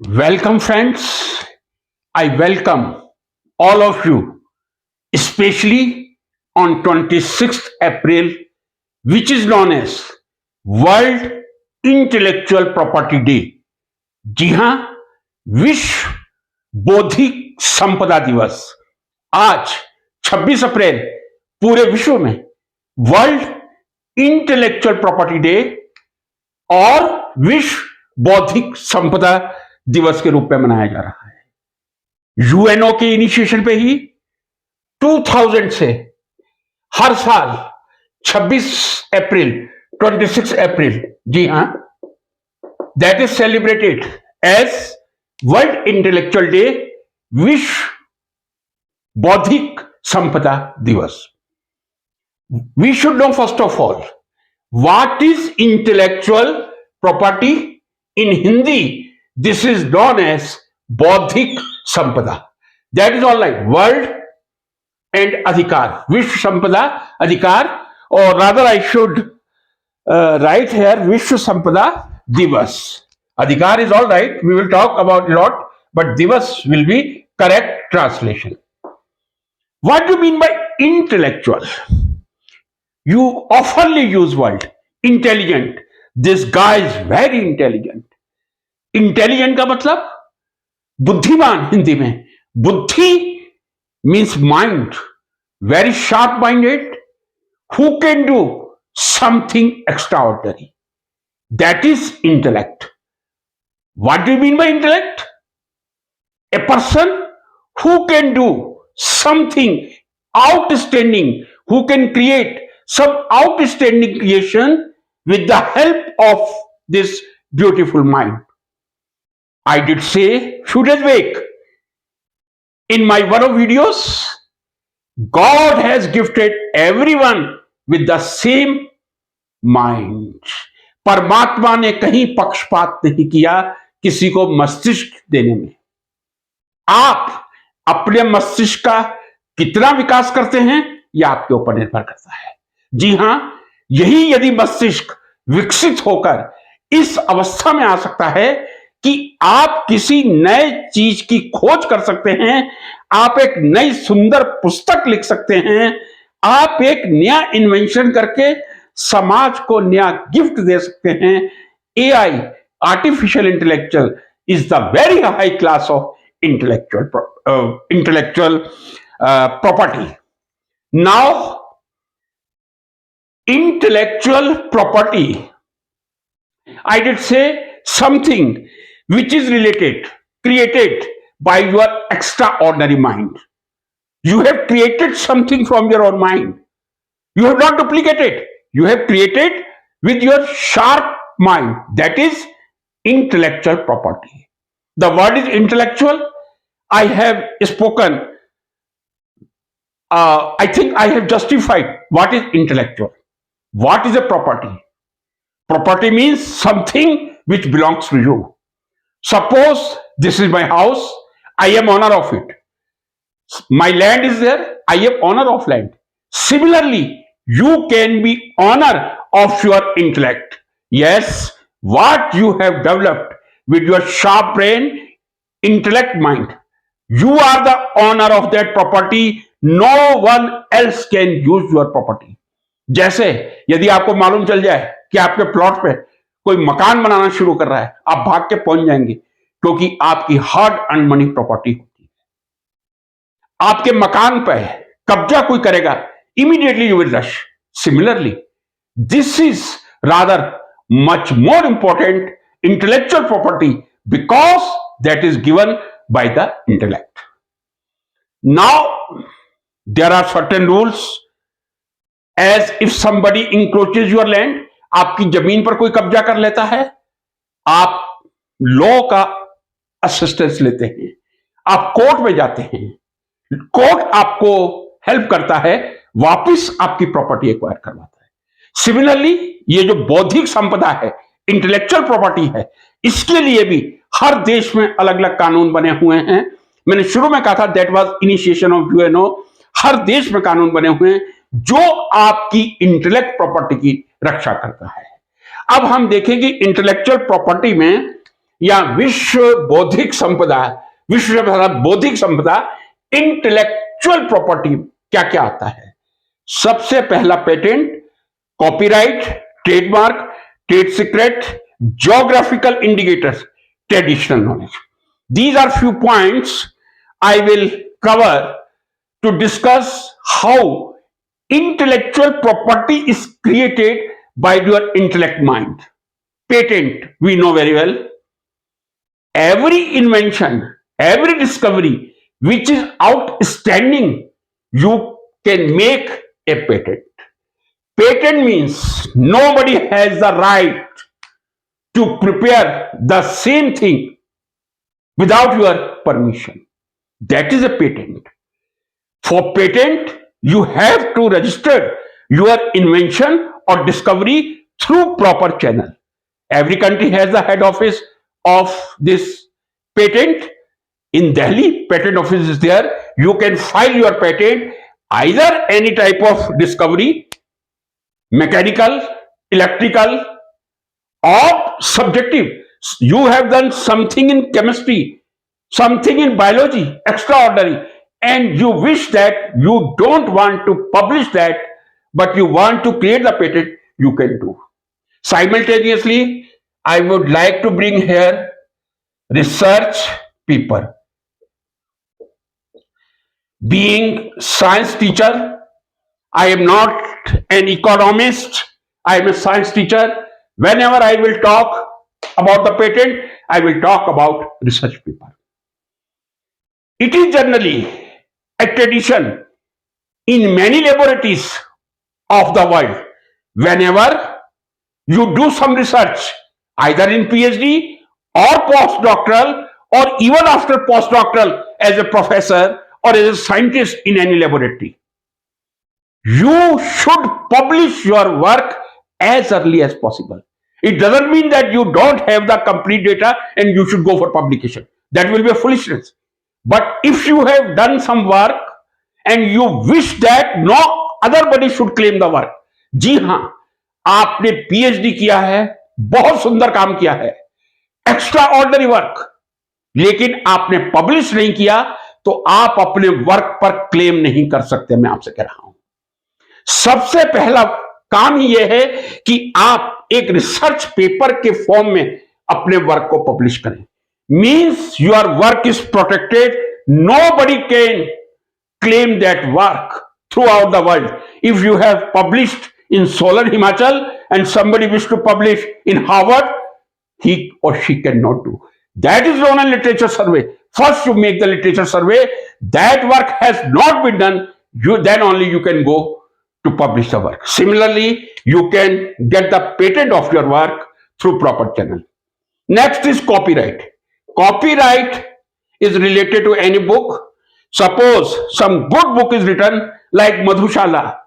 Welcome, friends. I welcome all of you, especially on 26th April, which is known as World Intellectual Property Day. जी हाँ, विश्व बौद्धिक संपदा दिवस आज 26 अप्रैल पूरे विश्व में वर्ल्ड इंटेलेक्चुअल प्रॉपर्टी डे और विश्व बौद्धिक संपदा दिवस के रूप में मनाया जा रहा है। यूएनओ के इनिशिएशन पे ही 2000 से हर साल 26 अप्रैल 26 अप्रैल जी हां that is celebrated as world intellectual day, विश्व बौद्धिक संपदा दिवस। We should know first of all what is intellectual property. In Hindi this is known as बौद्धिक संपदा. That is all right. World and अधिकार, विश्व संपदा अधिकार, or rather I should write here विश्व संपदा दिवस. अधिकार is all right, we will talk about a lot, but दिवस will be correct translation. What do you mean by intellectual? You oftenly use word intelligent. This guy is very intelligent. Intelligent का मतलब बुद्धिमान. हिंदी में बुद्धि means mind, very sharp minded, who can do something extraordinary. That is intellect. What do you mean by intellect? A person who can do something outstanding, who can create some outstanding creation with the help of this beautiful mind. I did say few days back in my one of videos, God has gifted everyone with the same mind. परमात्मा ने कहीं पक्षपात नहीं किया किसी को मस्तिष्क देने में. आप अपने मस्तिष्क का कितना विकास करते हैं यह आपके ऊपर निर्भर करता है. जी हां, यही यदि मस्तिष्क विकसित होकर इस अवस्था में आ सकता है कि आप किसी नए चीज की खोज कर सकते हैं, आप एक नई सुंदर पुस्तक लिख सकते हैं, आप एक नया इन्वेंशन करके समाज को नया गिफ्ट दे सकते हैं. AI, artificial intellectual, is the very high class of intellectual property. Now intellectual property, I did say something which is created by your extraordinary mind. You have created something from your own mind. You have not duplicated. You have created with your sharp mind. That is intellectual property. The word is intellectual. I have spoken. I think I have justified what is intellectual. What is a property? Property means something which belongs to you. Suppose this is my house, I am owner of it. My land is there, I am owner of land. Similarly, you can be owner of your intellect. Yes, what you have developed with your sharp brain, intellect mind, you are the owner of that property. No one else can use your property. जैसे यदि आपको मालूम चल जाए कि आपके plot पे कोई मकान बनाना शुरू कर रहा है, आप भाग के पहुंच जाएंगे क्योंकि आपकी हार्ड अर्न मनी प्रॉपर्टी होती है. आपके मकान पे कब्जा कोई करेगा, immediately you will rush. Similarly this is rather much more important intellectual property because that is given by the intellect. Now there are certain rules. As if somebody encroaches your land, आपकी जमीन पर कोई कब्जा कर लेता है, आप law का असिस्टेंस लेते हैं, आप कोर्ट में जाते हैं, कोर्ट आपको हेल्प करता है, वापस आपकी प्रॉपर्टी एक्वायर करवाता है. सिमिलरली ये जो बौद्धिक संपदा है, इंटेलेक्चुअल प्रॉपर्टी है, इसके लिए भी हर देश में अलग अलग कानून बने हुए हैं. मैंने शुरू में कहा था that was initiation of UNO. हर देश में कानून बने हुए हैं जो आपकी इंटेलेक्ट प्रॉपर्टी की रक्षा करता है. अब हम देखेंगे इंटेलेक्चुअल प्रॉपर्टी में या विश्व बौद्धिक संपदा, इंटेलेक्चुअल प्रॉपर्टी क्या क्या आता है? सबसे पहला patent, copyright, trademark, trade secret, geographical indicators, traditional knowledge. These are few points I will cover to discuss how intellectual property is created by your intellect mind. Patent, we know very well. Every invention, every discovery which is outstanding, you can make a patent. Patent means nobody has the right to prepare the same thing without your permission. That is a patent. For patent, you have to register your invention or discovery through proper channel. Every country has the head office of this patent. In Delhi, patent office is there. You can file your patent, either any type of discovery, mechanical, electrical, or subjective. You have done something in chemistry, something in biology, extraordinary, and you wish that you don't want to publish that, but you want to create the patent, you can do. Simultaneously, I would like to bring here research paper. Being science teacher, I am not an economist, I am a science teacher. Whenever I will talk about the patent, I will talk about research paper. It is generally a tradition in many laboratories of the world. Whenever you do some research, either in PhD or postdoctoral, or even after postdoctoral as a professor or as a scientist in any laboratory, you should publish your work as early as possible. It doesn't mean that you don't have the complete data and you should go for publication. That will be a foolishness. But if you have done some work and you wish that no other body should claim the work, जी हां, आपने PhD किया है, बहुत सुंदर काम किया है, extra ordinary work, लेकिन आपने पब्लिश नहीं किया, तो आप अपने वर्क पर क्लेम नहीं कर सकते. मैं आपसे कह रहा हूं, सबसे पहला काम ही यह है कि आप एक रिसर्च पेपर के फॉर्म में अपने वर्क को पब्लिश करें. Means your work is protected. Nobody can claim that work throughout the world. If you have published in Solar Himachal and somebody wish to publish in Harvard, he or she cannot do. That is known as literature survey. First you make the literature survey. That work has not been done. Then only you can go to publish the work. Similarly, you can get the patent of your work through proper channel. Next is copyright. Copyright is related to any book. Suppose some good book is written like Madhushala.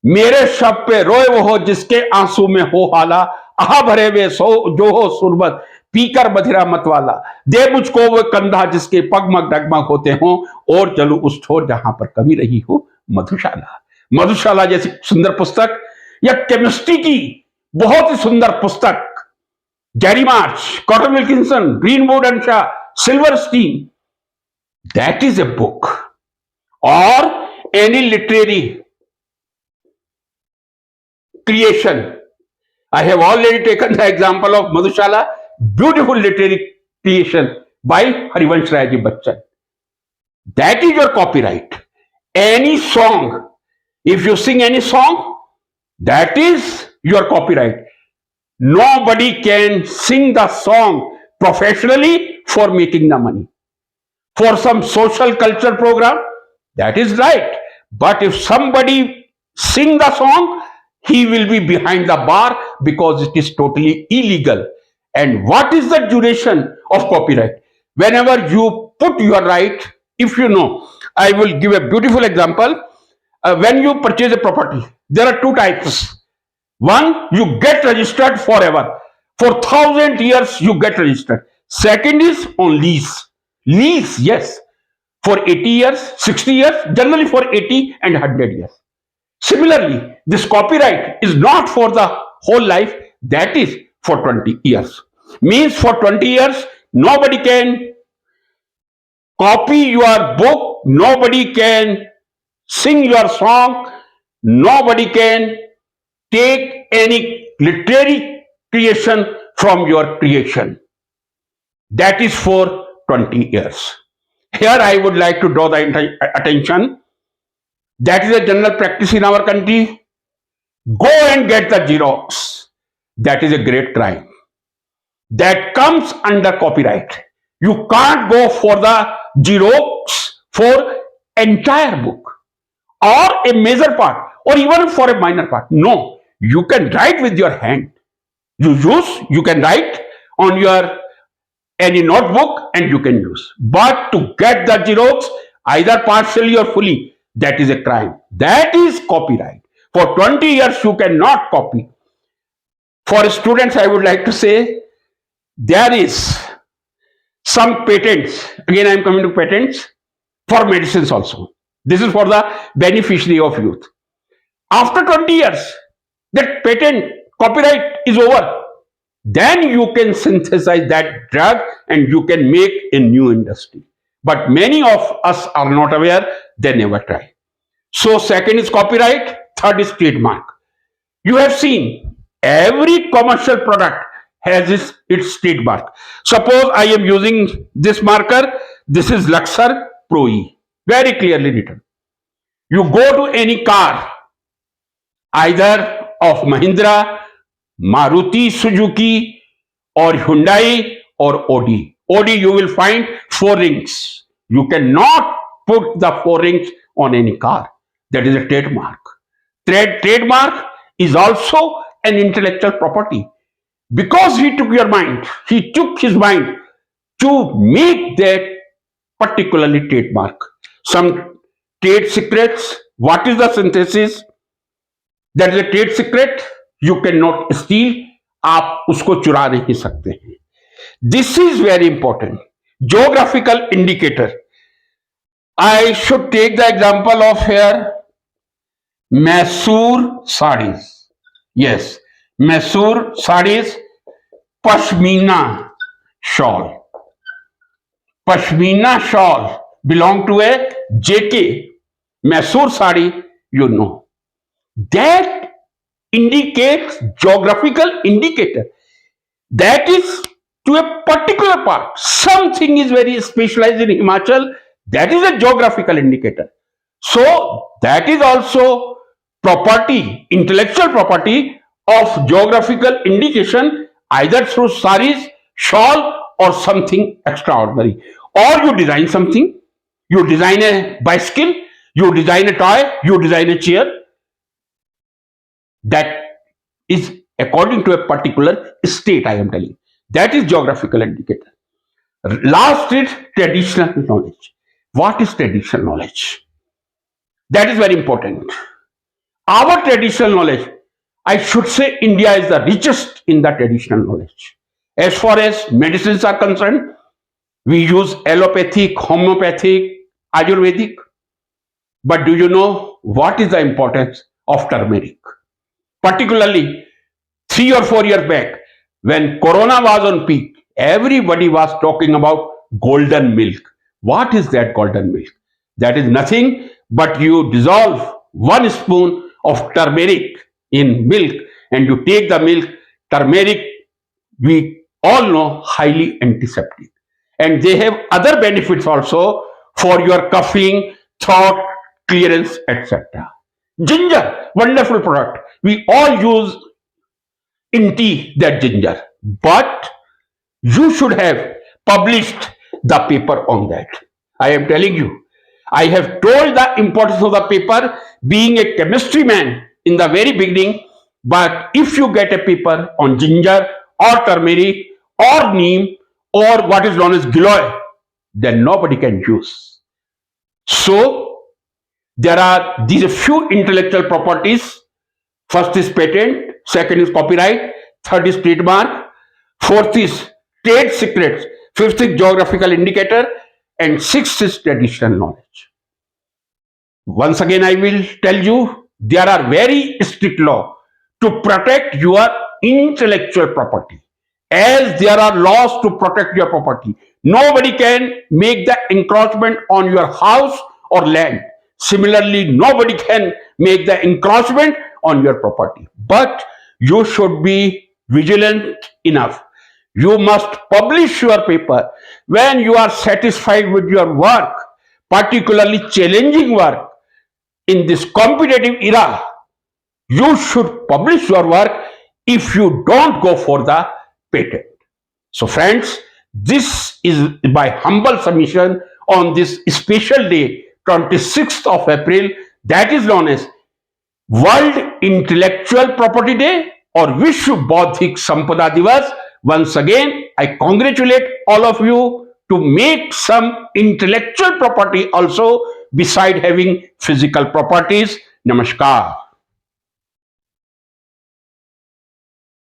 मेरे शब पे रोए वो हो जिसके आंसू में हो हाला, आहा भरे वे सो जो हो सुरबत पीकर बधिरा मतवाला, दे मुझको वो कंधा जिसके पगमग डगमग होते हों, और चलू उस छोर जहां पर कभी रही हो मधुशाला. मधुशाला जैसी सुंदर पुस्तक, या केमिस्ट्री की बहुत ही सुंदर पुस्तक, Gary March, Cotton Wilkinson, Greenwood and Shah, Silverstein, that is a book. Or any literary creation. I have already taken the example of Madhushala, beautiful literary creation by Harivansh Rai Ji Bachchan. That is your copyright. Any song, if you sing any song, that is your copyright. Nobody can sing the song professionally for making the money. For some social culture program, that is right. But if somebody sing the song, he will be behind the bar because it is totally illegal. And what is the duration of copyright? Whenever you put your right, if you know, I will give a beautiful example. When you purchase a property, there are two types. One, you get registered forever. For 1,000 years, you get registered. Second is on lease. Lease, yes, for 80 years, 60 years, generally for 80 and 100 years. Similarly, this copyright is not for the whole life, that is for 20 years. Means for 20 years, nobody can copy your book, nobody can sing your song, nobody can take any literary creation from your creation. That is for 20 years. Here I would like to draw the attention. That is a general practice in our country. Go and get the Xerox. That is a great crime. That comes under copyright. You can't go for the Xerox for entire book or a major part or even for a minor part. No, you can write with your hand. You can write on your any notebook and you can use. But to get the Xerox, either partially or fully, that is a crime. That is copyright. For 20 years, you cannot copy. For students, I would like to say there is some patents. Again, I am coming to patents for medicines also. This is for the beneficiary of youth. After 20 years, that patent copyright is over. Then you can synthesize that drug and you can make a new industry. But many of us are not aware, they never try. So, second is copyright, third is trademark. You have seen every commercial product has its trademark. Suppose I am using this marker, this is Luxor Pro E, very clearly written. You go to any car, either of Mahindra, Maruti Suzuki, or Hyundai or Audi. Audi, you will find four rings. You cannot put the four rings on any car. That is a trademark. Trademark is also an intellectual property. Because he took his mind to make that particularly trademark. Some trade secrets. What is the synthesis? That is a trade secret. You cannot steal. आप उसको चुरा नहीं सकते हैं. This is very important. Geographical indicator. I should take the example of here Mysore sarees. Yes, Mysore sarees, Pashmina shawl. Pashmina shawl belong to a JK. Mysore saree, you know. That indicates geographical indicator. That is to a particular part. Something is very specialized in Himachal. That is a geographical indicator. So that is also property, intellectual property of geographical indication, either through sarees, shawl, or something extraordinary. Or you design something, you design a bicycle, you design a toy, you design a chair. That is according to a particular state, I am telling. That is geographical indicator. Last is traditional knowledge. What is traditional knowledge? That is very important. Our traditional knowledge, I should say India is the richest in the traditional knowledge. As far as medicines are concerned, we use allopathic, homeopathic, Ayurvedic. But do you know what is the importance of turmeric? Particularly 3 or 4 years back, when Corona was on peak, everybody was talking about golden milk. What is that golden milk? That is nothing but you dissolve 1 spoon of turmeric in milk and you take the milk. Turmeric, we all know, highly antiseptic. And they have other benefits also for your coughing, throat clearance, etc. Ginger, wonderful product. We all use in tea that ginger. But you should have published the paper on that. I am telling you. I have told the importance of the paper being a chemistry man in the very beginning. But if you get a paper on ginger or turmeric or neem or what is known as giloy, then nobody can use. So there are these few intellectual properties. First is patent, second is copyright, third is trademark, fourth is trade secrets, fifth is geographical indicator, and sixth is traditional knowledge. Once again, I will tell you, there are very strict law to protect your intellectual property. as there are laws to protect your property. Nobody can make the encroachment on your house or land. Similarly, nobody can make the encroachment on your property. But you should be vigilant enough. You must publish your paper when you are satisfied with your work, particularly challenging work. In this competitive era, you should publish your work if you don't go for the patent. So, friends, this is my humble submission on this special day, 26th of April, that is known as World Intellectual Property Day or Vishwa Bauddhik Sampada Divas. Once again, I congratulate all of you to make some intellectual property also beside having physical properties. Namaskar.